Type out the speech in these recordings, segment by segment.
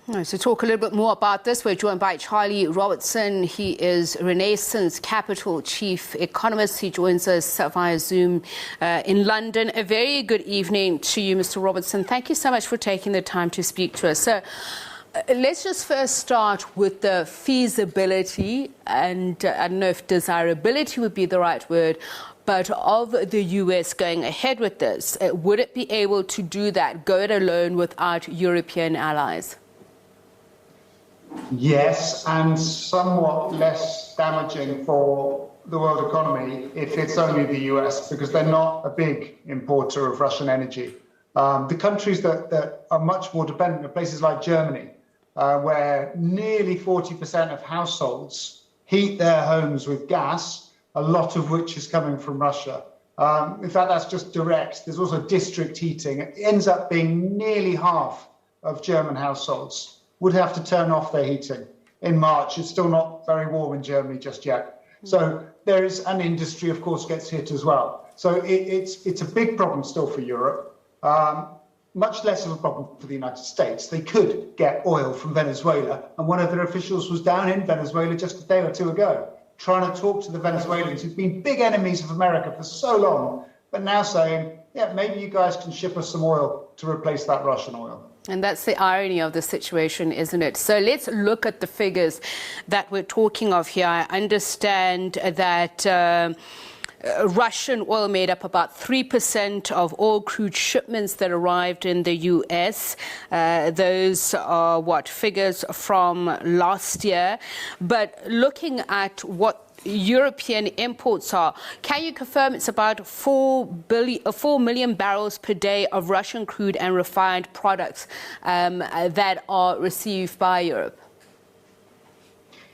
To talk a little bit more about this, we're joined by Charlie Robertson. He is Renaissance Capital Chief Economist. He joins us via Zoom in London. A very good evening to you, Mr. Robertson. Thank you so much for taking the time to speak to us. So let's just first start with the feasibility, and I don't know if desirability would be the right word, but of the US going ahead with this. Would it be able to do that, go it alone without European allies? Yes, and somewhat less damaging for the world economy if it's only the US, because they're not a big importer of Russian energy. The countries that are much more dependent are places like Germany, where nearly 40% of households heat their homes with gas, a lot of which is coming from Russia. In fact, that's just direct. There's also district heating. It ends up being nearly half of German households would have to turn off their heating in March. It's still not very warm in Germany just yet. So there is an industry, of course, gets hit as well. So it's a big problem still for Europe, much less of a problem for the United States. They could get oil from Venezuela, and one of their officials was down in Venezuela just a day or two ago, trying to talk to the Venezuelans who've been big enemies of America for so long, but now saying, yeah, maybe you guys can ship us some oil to replace that Russian oil. And that's the irony of the situation, isn't it? So let's look at the figures that we're talking of here. I understand that Russian oil made up about 3% of all crude shipments that arrived in the US. Those are figures from last year. But looking at what European imports are, can you confirm it's about 4 million barrels per day of Russian crude and refined products that are received by Europe?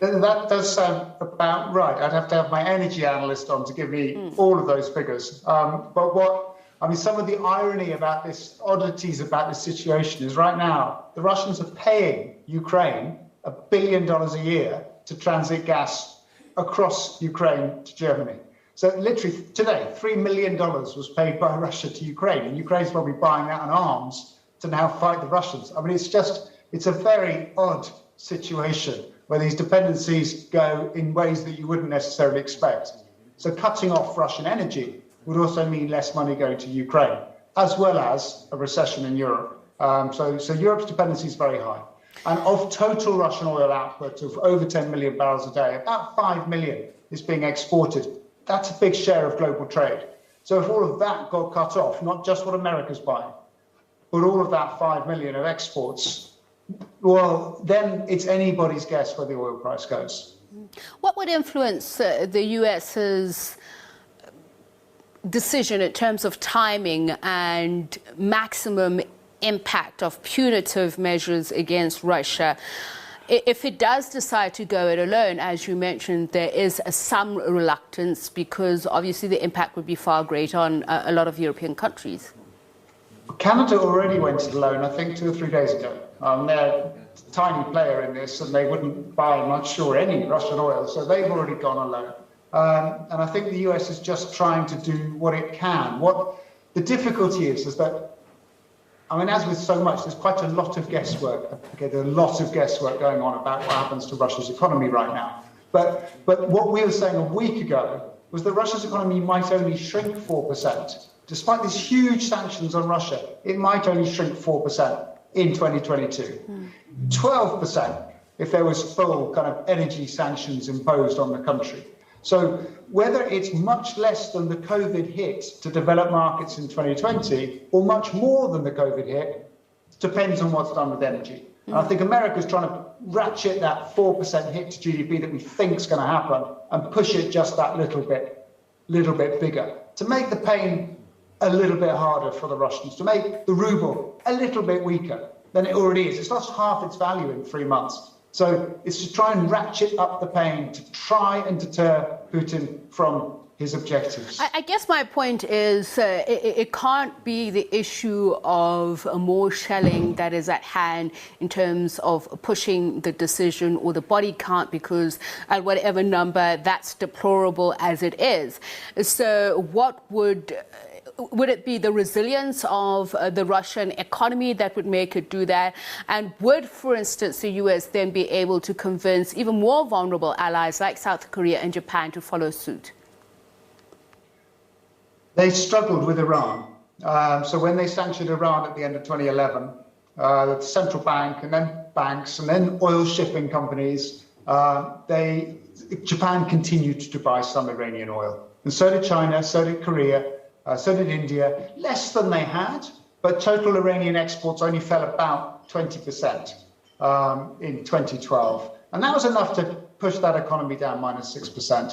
That does sound about right. I'd have to have my energy analyst on to give me all of those figures. But some of the irony about this, oddities about this situation is right now, the Russians are paying Ukraine $1 billion a year to transit gas across Ukraine to Germany. So literally today, $3 million was paid by Russia to Ukraine, and Ukraine's probably buying that in arms to now fight the Russians. I mean, it's a very odd situation where these dependencies go in ways that you wouldn't necessarily expect. So cutting off Russian energy would also mean less money going to Ukraine, as well as a recession in Europe. So Europe's dependency is very high. And of total Russian oil output of over 10 million barrels a day, about 5 million is being exported. That's a big share of global trade. So if all of that got cut off, not just what America's buying, but all of that 5 million of exports, well, then it's anybody's guess where the oil price goes. What would influence the US's decision in terms of timing and maximum impact of punitive measures against Russia? If it does decide to go it alone, as you mentioned, there is some reluctance because obviously the impact would be far greater on a lot of European countries. Canada already went it alone, I think 2 or 3 days ago. They're a tiny player in this, and they wouldn't buy, I'm not sure, any Russian oil, so they've already gone alone. And I think the US is just trying to do what it can. What the difficulty is that, as with so much, there's quite a lot of guesswork. Okay, there's a lot of guesswork going on about what happens to Russia's economy right now. But what we were saying a week ago was that Russia's economy might only shrink 4%. Despite these huge sanctions on Russia, it might only shrink 4% in 2022. 12% if there was full kind of energy sanctions imposed on the country. So whether it's much less than the COVID hit to develop markets in 2020 or much more than the COVID hit depends on what's done with energy. And I think America's trying to ratchet that 4% hit to GDP that we think is going to happen and push it just that little bit bigger to make the pain a little bit harder for the Russians, to make the ruble a little bit weaker than it already is. It's lost half its value in 3 months. So it's to try and ratchet up the pain, to try and deter Putin from his objectives. I guess my point is it can't be the issue of more shelling that is at hand in terms of pushing the decision or the body count, because at whatever number, that's deplorable as it is. So what would would it be the resilience of the Russian economy that would make it do that? And would, for instance, the US then be able to convince even more vulnerable allies like South Korea and Japan to follow suit? They struggled with Iran. So when they sanctioned Iran at the end of 2011, the central bank and then banks and then oil shipping companies, Japan continued to buy some Iranian oil. And so did China, so did Korea, so did India, less than they had, but total Iranian exports only fell about 20% in 2012. And that was enough to push that economy down -6%.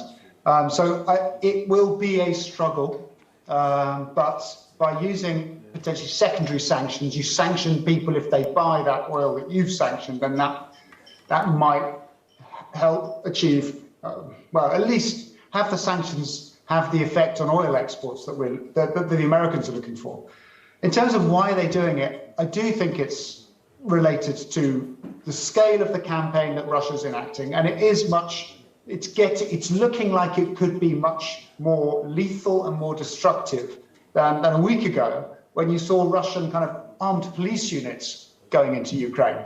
It will be a struggle. But by using potentially secondary sanctions, you sanction people if they buy that oil that you've sanctioned, then that might help achieve, at least have the sanctions have the effect on oil exports that the Americans are looking for. In terms of why they're doing it, I do think it's related to the scale of the campaign that Russia's enacting, and it's looking like it could be much more lethal and more destructive than a week ago when you saw Russian kind of armed police units going into Ukraine.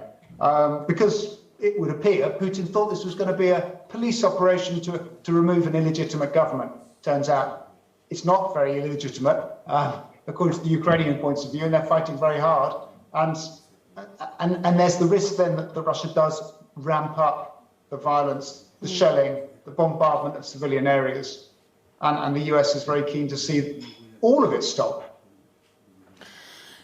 Because it would appear Putin thought this was going to be a police operation to remove an illegitimate government. Turns out it's not very illegitimate, according to the Ukrainian points of view, and they're fighting very hard. And there's the risk then that Russia does ramp up the violence, the shelling, the bombardment of civilian areas. And the US is very keen to see all of it stop.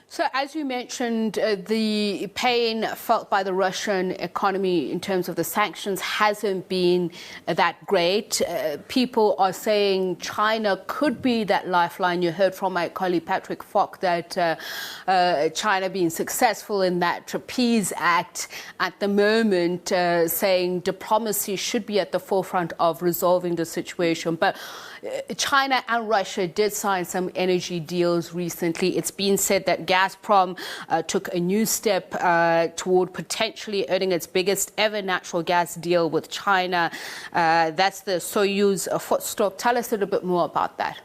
So, as you mentioned, the pain felt by the Russian economy in terms of the sanctions hasn't been that great. People are saying China could be that lifeline. You heard from my colleague Patrick Fok that China being successful in that trapeze act at the moment, saying diplomacy should be at the forefront of resolving the situation. But China and Russia did sign some energy deals recently. It's been said that Gazprom took a new step toward potentially earning its biggest ever natural gas deal with China. That's the Soyuz footstop. Tell us a little bit more about that.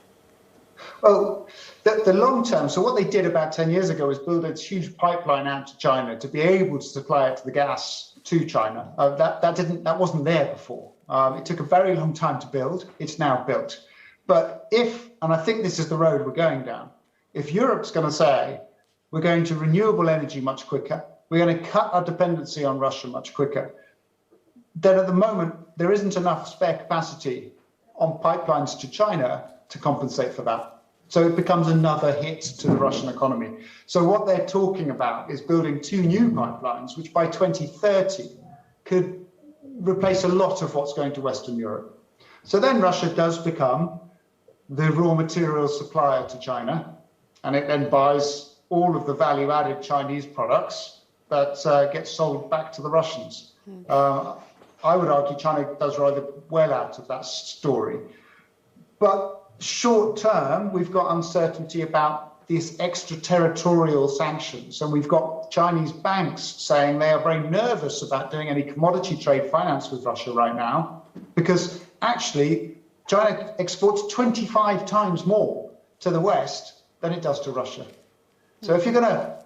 Well, the long term, so what they did about 10 years ago was build a huge pipeline out to China to be able to supply it to the gas to China. That wasn't there before. It took a very long time to build. It's now built. But and I think this is the road we're going down, if Europe's going to say we're going to renewable energy much quicker, we're going to cut our dependency on Russia much quicker, then at the moment there isn't enough spare capacity on pipelines to China to compensate for that. So it becomes another hit to the Russian economy. So what they're talking about is building 2 new pipelines, which by 2030 could replace a lot of what's going to Western Europe. So then Russia does become the raw materials supplier to China, and it then buys all of the value-added Chinese products that get sold back to the Russians. I would argue China does rather well out of that story. But short term, we've got uncertainty about these extraterritorial sanctions, and we've got Chinese banks saying they are very nervous about doing any commodity trade finance with Russia right now, because actually China exports 25 times more to the West than it does to Russia. So if you're going to,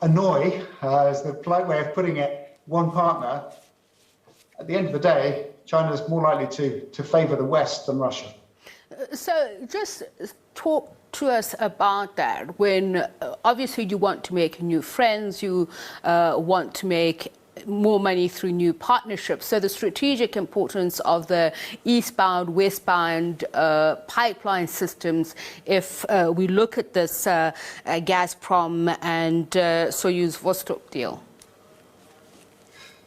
annoy, as the polite way of putting it, one partner, at the end of the day, China is more likely to favor the West than Russia. So just talk to us about that. When obviously you want to make new friends, you want to make more money through new partnerships. So the strategic importance of the eastbound, westbound pipeline systems, if we look at this Gazprom and Soyuz Vostok deal.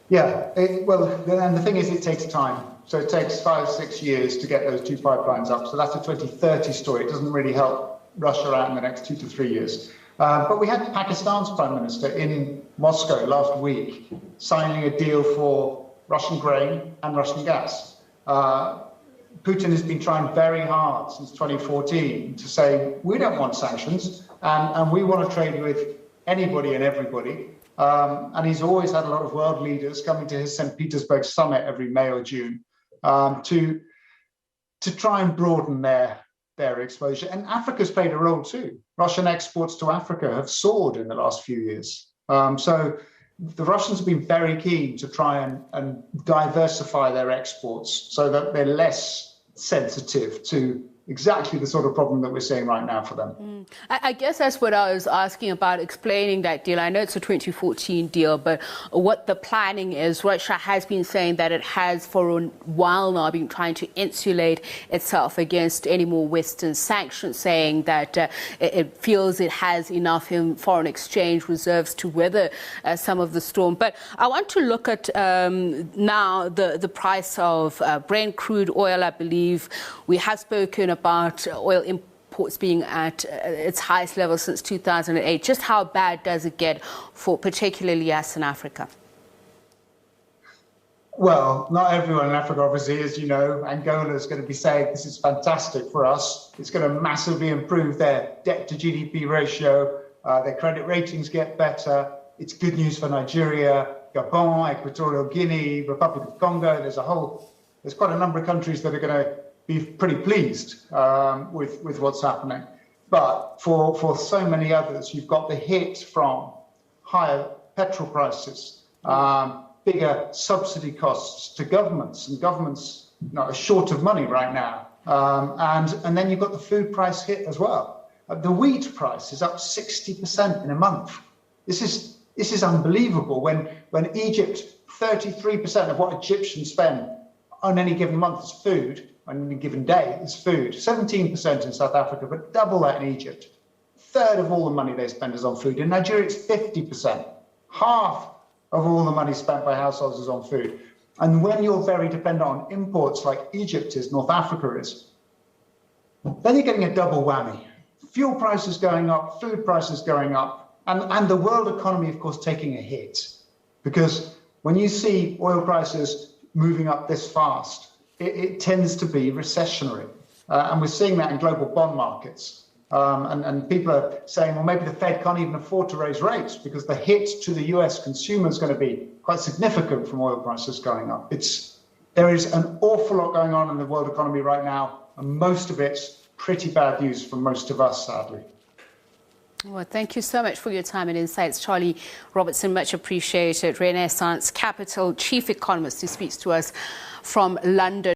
Yeah, and the thing is, it takes time. So it takes 5-6 years to get those 2 pipelines up. So that's a 2030 story. It doesn't really help Russia out in the next 2 to 3 years. But we had Pakistan's Prime Minister in Moscow last week signing a deal for Russian grain and Russian gas. Putin has been trying very hard since 2014 to say, we don't want sanctions and we want to trade with anybody and everybody. And he's always had a lot of world leaders coming to his St. Petersburg summit every May or June to try and broaden their their exposure. And Africa's played a role too. Russian exports to Africa have soared in the last few years. So the Russians have been very keen to try and diversify their exports so that they're less sensitive to exactly the sort of problem that we're seeing right now for them. I guess that's what I was asking about, explaining that deal. I know it's a 2014 deal, but what the planning is. Russia has been saying that it has for a while now been trying to insulate itself against any more Western sanctions, saying that it feels it has enough in foreign exchange reserves to weather some of the storm. But I want to look at now the price of Brent crude oil. I believe we have spoken about oil imports being at its highest level since 2008. Just how bad does it get for particularly us in Africa? Well, not everyone in Africa, obviously, as you know. Angola is going to be saying this is fantastic for us. It's going to massively improve their debt to GDP ratio. Their credit ratings get better. It's good news for Nigeria, Gabon, Equatorial Guinea, Republic of Congo. There's quite a number of countries that are going to be pretty pleased with what's happening. But for so many others, you've got the hit from higher petrol prices, bigger subsidy costs to governments, and governments are short of money right now. And then you've got the food price hit as well. The wheat price is up 60% in a month. This is unbelievable. When Egypt, 33% of what Egyptians spend on any given month is food, on any given day is food. 17% in South Africa, but double that in Egypt. A third of all the money they spend is on food. In Nigeria, it's 50%. Half of all the money spent by households is on food. And when you're very dependent on imports like Egypt is, North Africa is, then you're getting a double whammy. Fuel prices going up, food prices going up, and the world economy, of course, taking a hit. Because when you see oil prices moving up this fast, it tends to be recessionary. And we're seeing that in global bond markets. And people are saying, well, maybe the Fed can't even afford to raise rates because the hit to the US consumer is going to be quite significant from oil prices going up. There is an awful lot going on in the world economy right now, and most of it's pretty bad news for most of us, sadly. Well, thank you so much for your time and insights, Charlie Robertson. Much appreciated. Renaissance Capital Chief Economist who speaks to us from London.